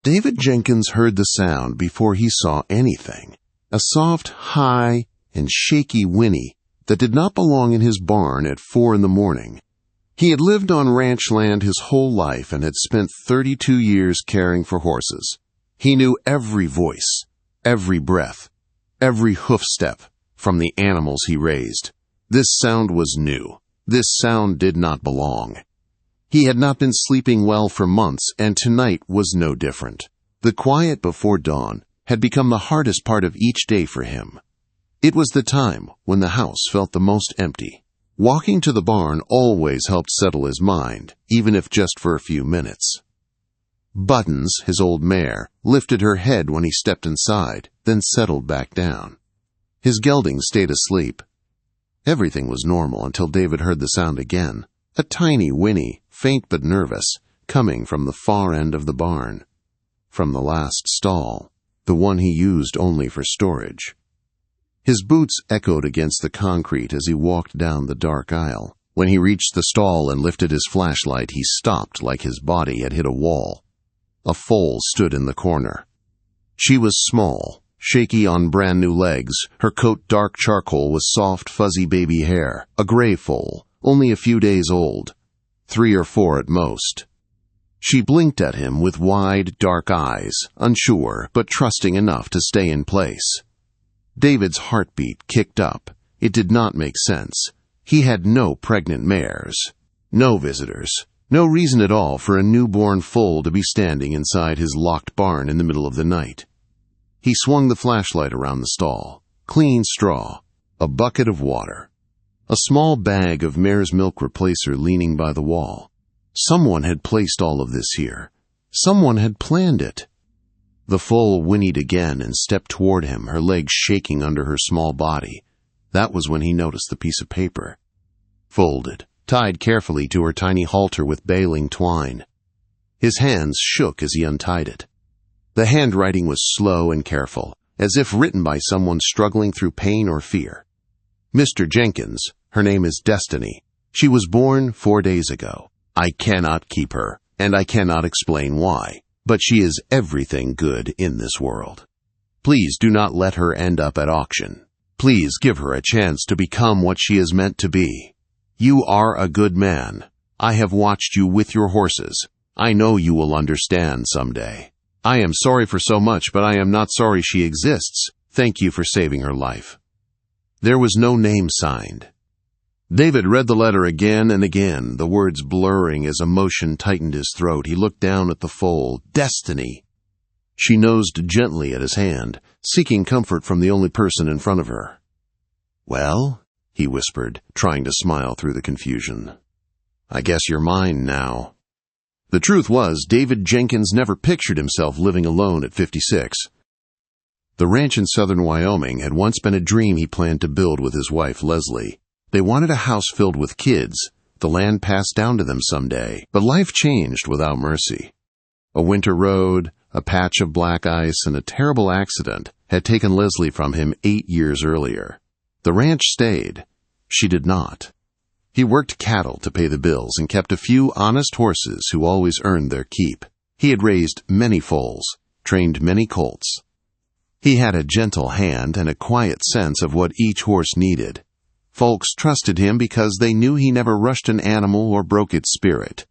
David Jenkins heard the sound before he saw anything. A soft, high, and shaky whinny that did not belong in his barn at 4 a.m. He had lived on ranch land his whole life and had spent 32 years caring for horses. He knew every voice, every breath, every hoof step from the animals he raised. This sound was new. This sound did not belong. He had not been sleeping well for months, and tonight was no different. The quiet before dawn had become the hardest part of each day for him. It was the time when the house felt the most empty. Walking to the barn always helped settle his mind, even if just for a few minutes. Buttons, his old mare, lifted her head when he stepped inside, then settled back down. His gelding stayed asleep. Everything was normal until David heard the sound again, a tiny whinny, faint but nervous, coming from the far end of the barn. From the last stall, the one he used only for storage. His boots echoed against the concrete as he walked down the dark aisle. When he reached the stall and lifted his flashlight, he stopped like his body had hit a wall. A foal stood in the corner. She was small, shaky on brand-new legs, her coat dark charcoal with soft, fuzzy baby hair, a gray foal, only a few days old, 3 or 4 at most. She blinked at him with wide, dark eyes, unsure but trusting enough to stay in place. David's heartbeat kicked up. It did not make sense. He had no pregnant mares, no visitors, no reason at all for a newborn foal to be standing inside his locked barn in the middle of the night. He swung the flashlight around the stall. Clean straw, a bucket of water, a small bag of mare's milk replacer leaning by the wall. Someone had placed all of this here. Someone had planned it. The foal whinnied again and stepped toward him, her legs shaking under her small body. That was when he noticed the piece of paper. Folded, tied carefully to her tiny halter with baling twine. His hands shook as he untied it. The handwriting was slow and careful, as if written by someone struggling through pain or fear. Mr. Jenkins, her name is Destiny. She was born 4 days ago. I cannot keep her, and I cannot explain why, but she is everything good in this world. Please do not let her end up at auction. Please give her a chance to become what she is meant to be. You are a good man. I have watched you with your horses. I know you will understand someday. I am sorry for so much, but I am not sorry she exists. Thank you for saving her life. There was no name signed. David read the letter again and again, the words blurring as emotion tightened his throat. He looked down at the foal. Destiny! She nosed gently at his hand, seeking comfort from the only person in front of her. Well, he whispered, trying to smile through the confusion. I guess you're mine now. The truth was, David Jenkins never pictured himself living alone at 56. The ranch in southern Wyoming had once been a dream he planned to build with his wife, Leslie. They wanted a house filled with kids, the land passed down to them someday, but life changed without mercy. A winter road, a patch of black ice, and a terrible accident had taken Leslie from him 8 years earlier. The ranch stayed. She did not. He worked cattle to pay the bills and kept a few honest horses who always earned their keep. He had raised many foals, trained many colts. He had a gentle hand and a quiet sense of what each horse needed. Folks trusted him because they knew he never rushed an animal or broke its spirit.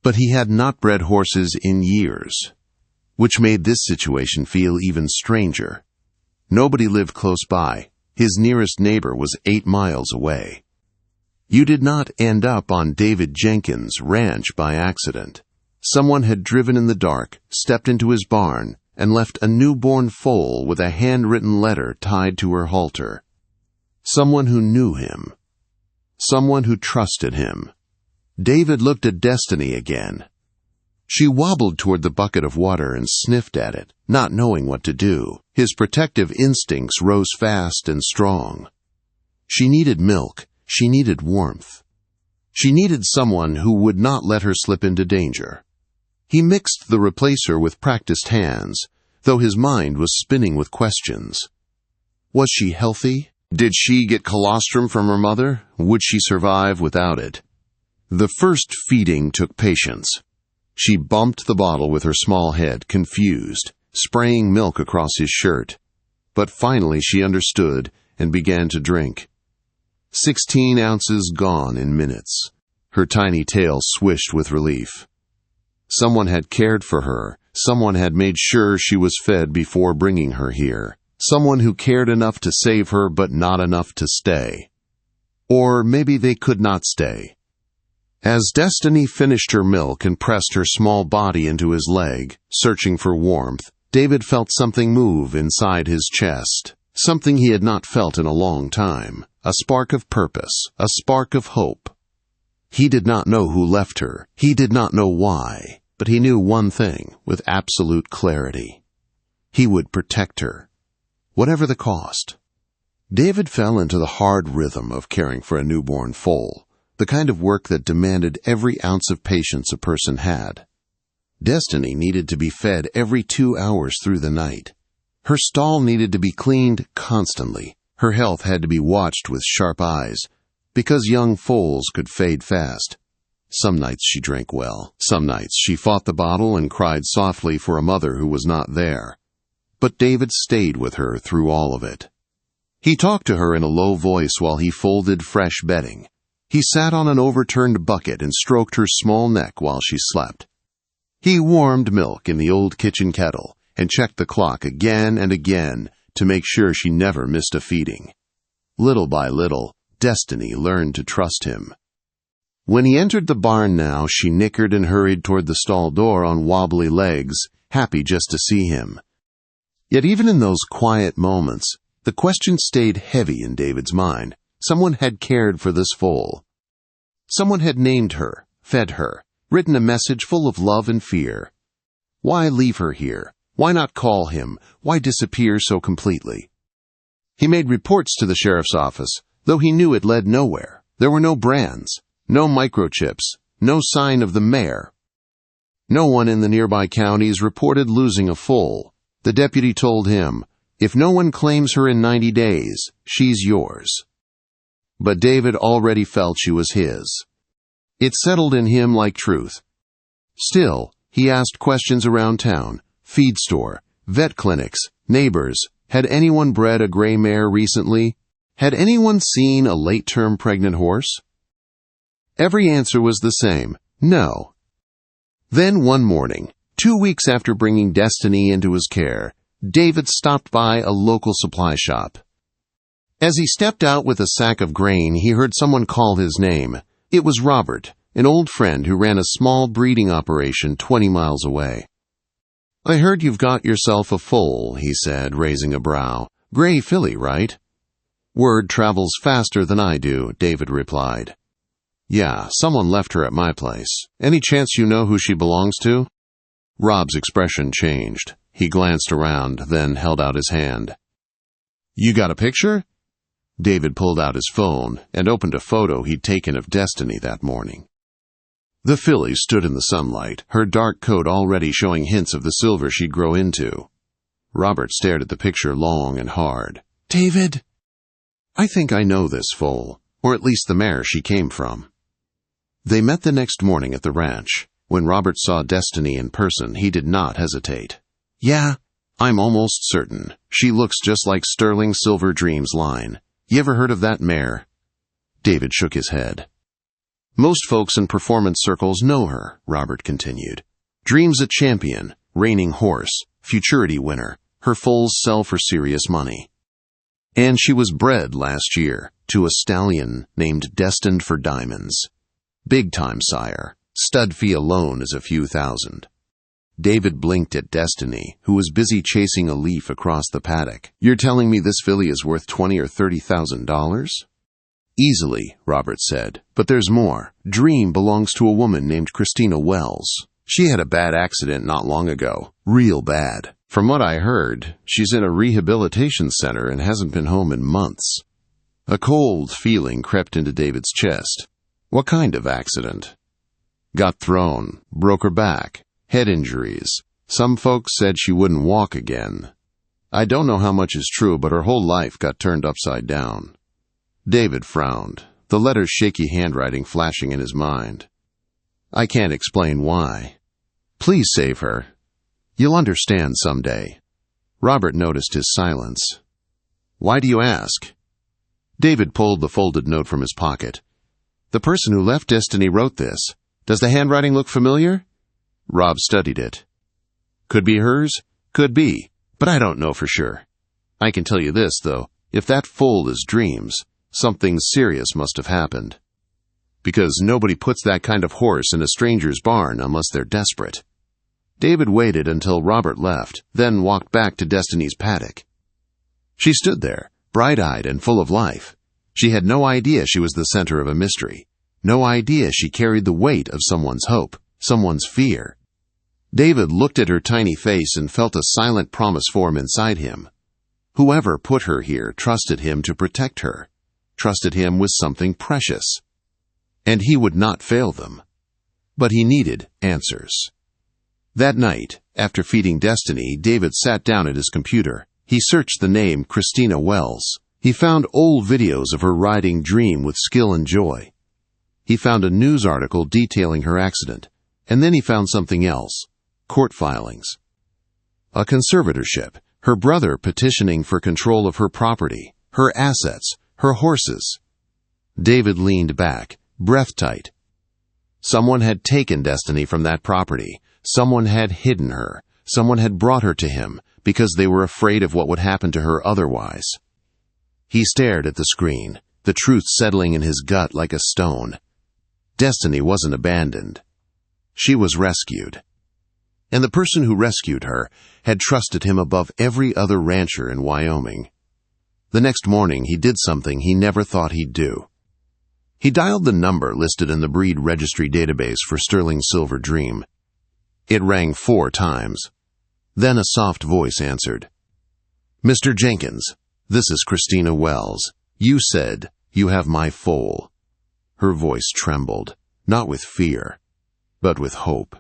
But he had not bred horses in years, which made this situation feel even stranger. Nobody lived close by. His nearest neighbor was 8 miles away. You did not end up on David Jenkins' ranch by accident. Someone had driven in the dark, stepped into his barn, and left a newborn foal with a handwritten letter tied to her halter. Someone who knew him. Someone who trusted him. David looked at Destiny again. She wobbled toward the bucket of water and sniffed at it, not knowing what to do. His protective instincts rose fast and strong. She needed milk. She needed warmth. She needed someone who would not let her slip into danger. He mixed the replacer with practiced hands, though his mind was spinning with questions. Was she healthy? Did she get colostrum from her mother? Would she survive without it? The first feeding took patience. She bumped the bottle with her small head, confused, spraying milk across his shirt. But finally she understood and began to drink. 16 ounces gone in minutes. Her tiny tail swished with relief. Someone had cared for her. Someone had made sure she was fed before bringing her here. Someone who cared enough to save her but not enough to stay. Or maybe they could not stay. As Destiny finished her milk and pressed her small body into his leg, searching for warmth, David felt something move inside his chest, something he had not felt in a long time, a spark of purpose, a spark of hope. He did not know who left her, he did not know why, but he knew one thing with absolute clarity. He would protect her, whatever the cost. David fell into the hard rhythm of caring for a newborn foal, the kind of work that demanded every ounce of patience a person had. Destiny needed to be fed every 2 hours through the night. Her stall needed to be cleaned constantly. Her health had to be watched with sharp eyes, because young foals could fade fast. Some nights she drank well. Some nights she fought the bottle and cried softly for a mother who was not there. But David stayed with her through all of it. He talked to her in a low voice while he folded fresh bedding. He sat on an overturned bucket and stroked her small neck while she slept. He warmed milk in the old kitchen kettle and checked the clock again and again to make sure she never missed a feeding. Little by little, Destiny learned to trust him. When he entered the barn now, she nickered and hurried toward the stall door on wobbly legs, happy just to see him. Yet even in those quiet moments, the question stayed heavy in David's mind. Someone had cared for this foal. Someone had named her, fed her, written a message full of love and fear. Why leave her here? Why not call him? Why disappear so completely? He made reports to the sheriff's office, though he knew it led nowhere. There were no brands, no microchips, no sign of the mare. No one in the nearby counties reported losing a foal. The deputy told him, "If no one claims her in 90 days, she's yours." But David already felt she was his. It settled in him like truth. Still, he asked questions around town, feed store, vet clinics, neighbors. Had anyone bred a gray mare recently? Had anyone seen a late-term pregnant horse? Every answer was the same, no. Then one morning, 2 weeks after bringing Destiny into his care, David stopped by a local supply shop. As he stepped out with a sack of grain, he heard someone call his name. It was Robert, an old friend who ran a small breeding operation 20 miles away. "I heard you've got yourself a foal," he said, raising a brow. "Gray filly, right?" "Word travels faster than I do," David replied. "Yeah, someone left her at my place. Any chance you know who she belongs to?" Rob's expression changed. He glanced around, then held out his hand. "You got a picture?" David pulled out his phone and opened a photo he'd taken of Destiny that morning. The filly stood in the sunlight, her dark coat already showing hints of the silver she'd grow into. Robert stared at the picture long and hard. "David, I think I know this foal, or at least the mare she came from." They met the next morning at the ranch. When Robert saw Destiny in person, he did not hesitate. "Yeah, I'm almost certain. She looks just like Sterling Silver Dreams line. You ever heard of that mare?" David shook his head. "Most folks in performance circles know her," Robert continued. "Dream's a champion, reigning horse, futurity winner. Her foals sell for serious money. And she was bred last year to a stallion named Destined for Diamonds. Big time sire. Stud fee alone is a few thousand." David blinked at Destiny, who was busy chasing a leaf across the paddock. "You're telling me this filly is worth $20,000 or $30,000? "Easily," Robert said. "But there's more. Dream belongs to a woman named Christina Wells. She had a bad accident not long ago. Real bad. From what I heard, she's in a rehabilitation center and hasn't been home in months." A cold feeling crept into David's chest. "What kind of accident?" "Got thrown. Broke her back. Head injuries. Some folks said she wouldn't walk again. I don't know how much is true, but her whole life got turned upside down." David frowned, the letter's shaky handwriting flashing in his mind. "I can't explain why." Please save her. You'll understand someday." Robert noticed his silence. "Why do you ask?" David pulled the folded note from his pocket. "The person who left Destiny wrote this. Does the handwriting look familiar?" Rob studied it. "Could be hers, could be, but I don't know for sure. I can tell you this, though. If that foal is Dreams, something serious must have happened. Because nobody puts that kind of horse in a stranger's barn unless they're desperate." David waited until Robert left, then walked back to Destiny's paddock. She stood there, bright-eyed and full of life. She had no idea she was the center of a mystery. No idea she carried the weight of someone's hope, someone's fear. David looked at her tiny face and felt a silent promise form inside him. Whoever put her here trusted him to protect her, trusted him with something precious. And he would not fail them. But he needed answers. That night, after feeding Destiny, David sat down at his computer. He searched the name Christina Wells. He found old videos of her riding Dream with skill and joy. He found a news article detailing her accident, and then he found something else, court filings. A conservatorship, her brother petitioning for control of her property, her assets, her horses. David leaned back, breath tight. Someone had taken Destiny from that property. Someone had hidden her. Someone had brought her to him because they were afraid of what would happen to her otherwise. He stared at the screen, the truth settling in his gut like a stone. Destiny wasn't abandoned. She was rescued. And the person who rescued her had trusted him above every other rancher in Wyoming. The next morning, he did something he never thought he'd do. He dialed the number listed in the breed registry database for Sterling Silver Dream. It rang 4 times. Then a soft voice answered. "Mr. Jenkins, this is Christina Wells. You said you have my foal." Her voice trembled, not with fear, but with hope.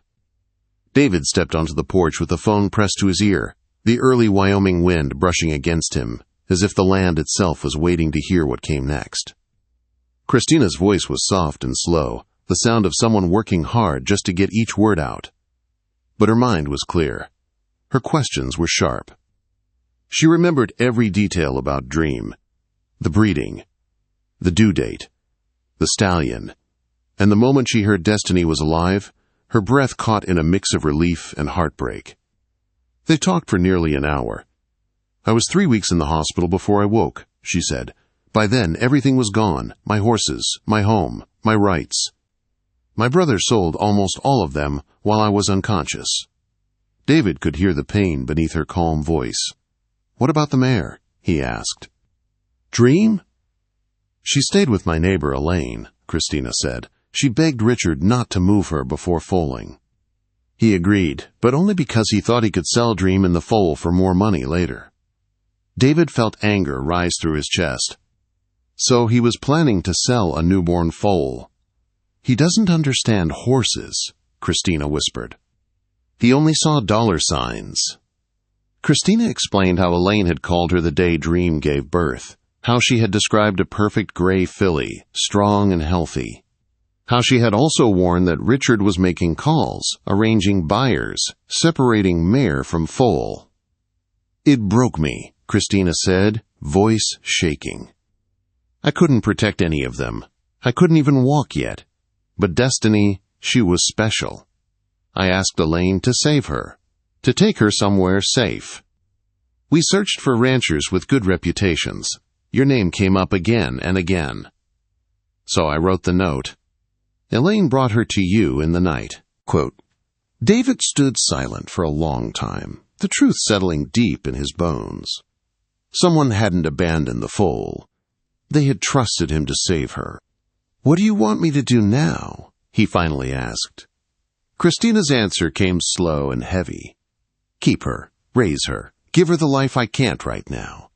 David stepped onto the porch with the phone pressed to his ear, the early Wyoming wind brushing against him, as if the land itself was waiting to hear what came next. Christina's voice was soft and slow, the sound of someone working hard just to get each word out. But her mind was clear. Her questions were sharp. She remembered every detail about Dream, the breeding, the due date, the stallion, and the moment she heard Destiny was alive, her breath caught in a mix of relief and heartbreak. They talked for nearly an hour. "I was 3 weeks in the hospital before I woke," she said. "By then, everything was gone, my horses, my home, my rights. My brother sold almost all of them while I was unconscious." David could hear the pain beneath her calm voice. "What about the mare?" he asked. "Dream?" "She stayed with my neighbor Elaine," Christina said. "She begged Richard not to move her before foaling." He agreed, but only because he thought he could sell Dream and the foal for more money later. David felt anger rise through his chest. So he was planning to sell a newborn foal. "He doesn't understand horses," Christina whispered. "He only saw dollar signs." Christina explained how Elaine had called her the day Dream gave birth, how she had described a perfect gray filly, strong and healthy, how she had also warned that Richard was making calls, arranging buyers, separating mare from foal. "It broke me," Christina said, voice shaking. "I couldn't protect any of them. I couldn't even walk yet. But Destiny, she was special. I asked Elaine to save her, to take her somewhere safe. We searched for ranchers with good reputations. Your name came up again and again. So I wrote the note. Elaine brought her to you in the night." Quote, David stood silent for a long time, the truth settling deep in his bones. Someone hadn't abandoned the foal. They had trusted him to save her. "What do you want me to do now?" he finally asked. Christina's answer came slow and heavy. "Keep her, raise her, give her the life I can't right now.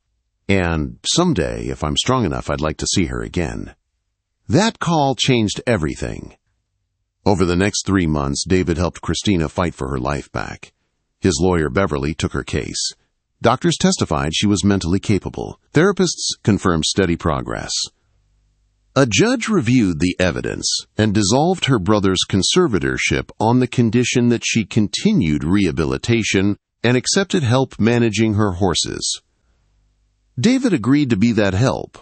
And someday, if I'm strong enough, I'd like to see her again." That call changed everything. Over the next 3 months, David helped Christina fight for her life back. His lawyer, Beverly, took her case. Doctors testified she was mentally capable. Therapists confirmed steady progress. A judge reviewed the evidence and dissolved her brother's conservatorship on the condition that she continued rehabilitation and accepted help managing her horses. David agreed to be that help.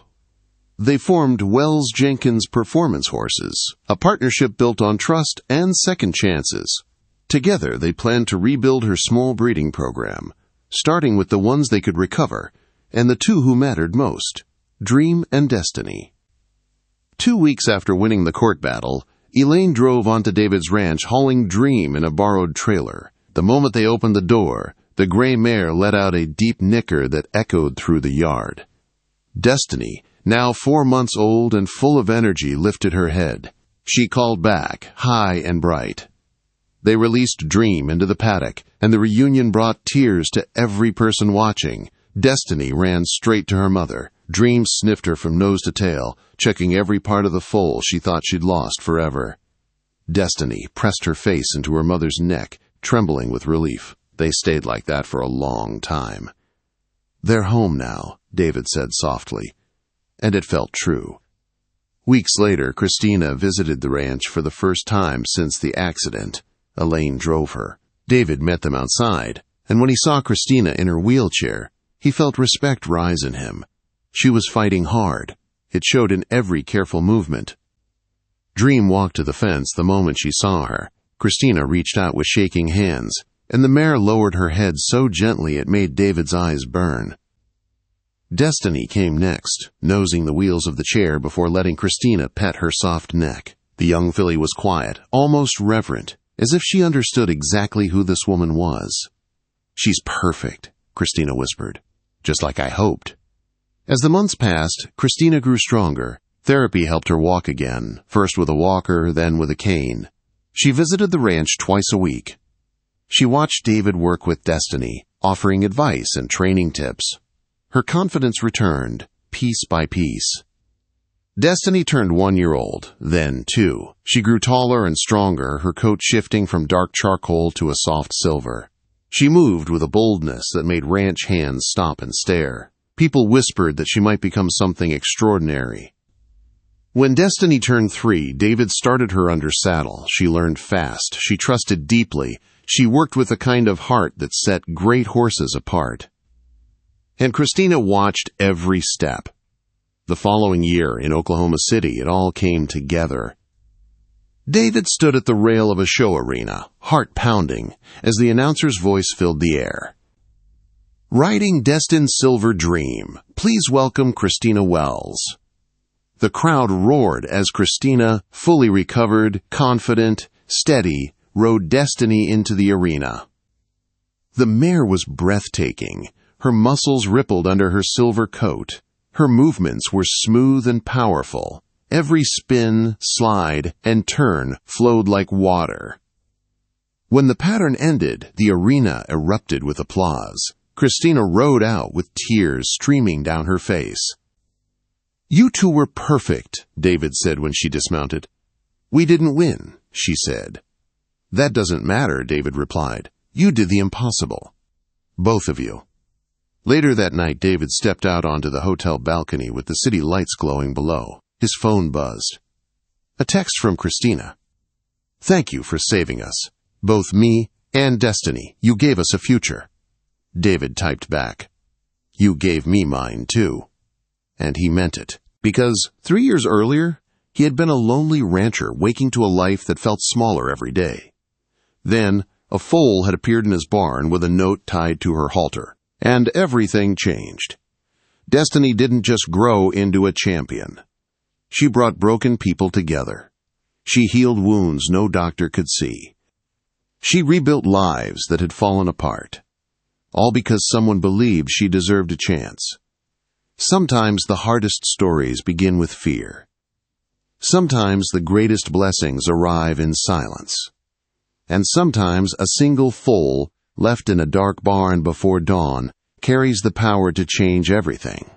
They formed Wells Jenkins Performance Horses, a partnership built on trust and second chances. Together, they planned to rebuild her small breeding program, starting with the ones they could recover, and the two who mattered most, Dream and Destiny. 2 weeks after winning the court battle, Elaine drove onto David's ranch hauling Dream in a borrowed trailer. The moment they opened the door, the gray mare let out a deep nicker that echoed through the yard. Destiny, now 4 months old and full of energy, lifted her head. She called back, high and bright. They released Dream into the paddock, and the reunion brought tears to every person watching. Destiny ran straight to her mother. Dream sniffed her from nose to tail, checking every part of the foal she thought she'd lost forever. Destiny pressed her face into her mother's neck, trembling with relief. They stayed like that for a long time. "They're home now," David said softly. And it felt true. Weeks later, Christina visited the ranch for the first time since the accident. Elaine drove her. David met them outside, and when he saw Christina in her wheelchair, he felt respect rise in him. She was fighting hard. It showed in every careful movement. Dream walked to the fence the moment she saw her. Christina reached out with shaking hands, and the mare lowered her head so gently it made David's eyes burn. Destiny came next, nosing the wheels of the chair before letting Christina pet her soft neck. The young filly was quiet, almost reverent, as if she understood exactly who this woman was. "She's perfect," Christina whispered, "just like I hoped." As the months passed, Christina grew stronger. Therapy helped her walk again, first with a walker, then with a cane. She visited the ranch twice a week. She watched David work with Destiny, offering advice and training tips. Her confidence returned, piece by piece. Destiny turned 1 year old, then 2. She grew taller and stronger, her coat shifting from dark charcoal to a soft silver. She moved with a boldness that made ranch hands stop and stare. People whispered that she might become something extraordinary. When Destiny turned 3, David started her under saddle. She learned fast. She trusted deeply. She worked with a kind of heart that set great horses apart. And Christina watched every step. The following year, in Oklahoma City, it all came together. David stood at the rail of a show arena, heart pounding, as the announcer's voice filled the air. "Riding Destined Silver Dream, please welcome Christina Wells." The crowd roared as Christina, fully recovered, confident, steady, rode Destiny into the arena. The mare was breathtaking. Her muscles rippled under her silver coat. Her movements were smooth and powerful. Every spin, slide, and turn flowed like water. When the pattern ended, the arena erupted with applause. Christina rode out with tears streaming down her face. "You two were perfect," David said when she dismounted. "We didn't win," she said. "That doesn't matter," David replied. "You did the impossible. Both of you." Later that night, David stepped out onto the hotel balcony with the city lights glowing below. His phone buzzed. A text from Christina. "Thank you for saving us. Both me and Destiny. You gave us a future." David typed back, "You gave me mine, too." And he meant it, because 3 years earlier, he had been a lonely rancher waking to a life that felt smaller every day. Then, a foal had appeared in his barn with a note tied to her halter, and everything changed. Destiny didn't just grow into a champion. She brought broken people together. She healed wounds no doctor could see. She rebuilt lives that had fallen apart. All because someone believed she deserved a chance. Sometimes the hardest stories begin with fear. Sometimes the greatest blessings arrive in silence. And sometimes a single foal, left in a dark barn before dawn, carries the power to change everything.